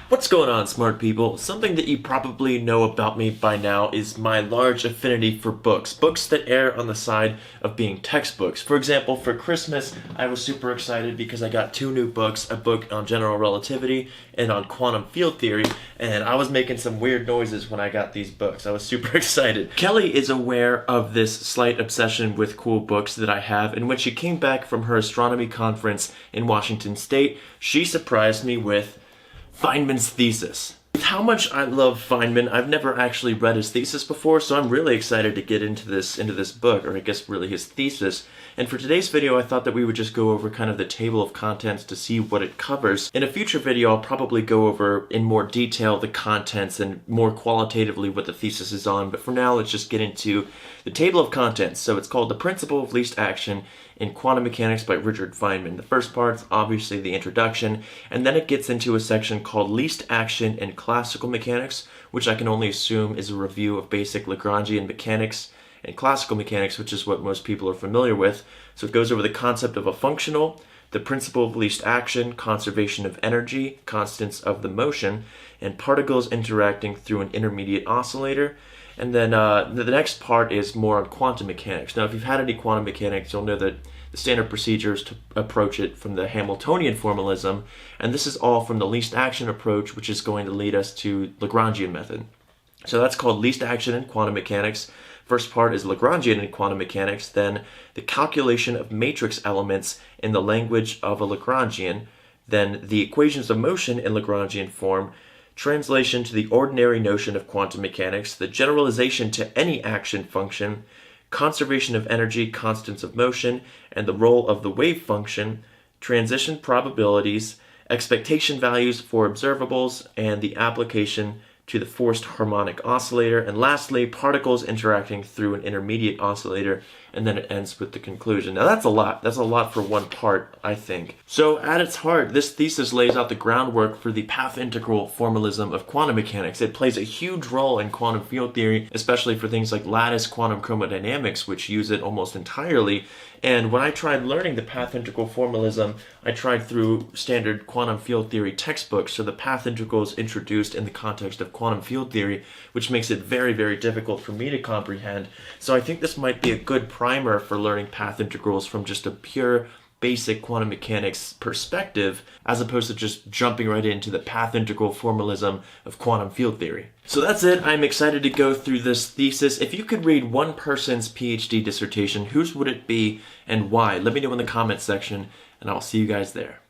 What's going on, smart people? Something that you probably know about me by now is my large affinity for books. Books that err on the side of being textbooks. For example, for Christmas, I was super excited because I got two new books, a book on general relativity and on quantum field theory, and I was making some weird noises when I got these books. I was super excited. Kelly is aware of this slight obsession with cool books that I have, and when she came back from her astronomy conference in Washington State, she surprised me with Feynman's thesis. With how much I love Feynman, I've never actually read his thesis before, so I'm really excited to get into this book, or I guess really his thesis. And for today's video, I thought that we would just go over kind of the table of contents to see what it covers. In a future video, I'll probably go over in more detail the contents and more qualitatively what the thesis is on, but for now, let's just get into the table of contents. So it's called The Principle of Least Action in Quantum Mechanics by Richard Feynman. The first part's obviously the introduction, and then it gets into a section called Least Action in Classical Mechanics, which I can only assume is a review of basic Lagrangian mechanics and classical mechanics, which is what most people are familiar with. So it goes over the concept of a functional, the principle of least action, conservation of energy, constants of the motion, and particles interacting through an intermediate oscillator. And then the next part is more on quantum mechanics. Now, if you've had any quantum mechanics, you'll know that the standard procedure is to approach it from the Hamiltonian formalism, and this is all from the least action approach, which is going to lead us to Lagrangian method. So that's called least action in quantum mechanics. First part is Lagrangian in quantum mechanics, then the calculation of matrix elements in the language of a Lagrangian, then the equations of motion in Lagrangian form, translation to the ordinary notion of quantum mechanics, the generalization to any action function, conservation of energy, constants of motion, and the role of the wave function, transition probabilities, expectation values for observables, and the application to the forced harmonic oscillator, and lastly, particles interacting through an intermediate oscillator, and then it ends with the conclusion. Now that's a lot. That's a lot for one part, I think. So at its heart, this thesis lays out the groundwork for the path integral formalism of quantum mechanics. It plays a huge role in quantum field theory, especially for things like lattice quantum chromodynamics, which use it almost entirely. And when I tried learning the path integral formalism, I tried through standard quantum field theory textbooks, so the path integral is introduced in the context of quantum field theory, which makes it very, very difficult for me to comprehend. So I think this might be a good primer for learning path integrals from just a pure basic quantum mechanics perspective, as opposed to just jumping right into the path integral formalism of quantum field theory. So that's it. I'm excited to go through this thesis. If you could read one person's PhD dissertation, whose would it be and why? Let me know in the comments section, and I'll see you guys there.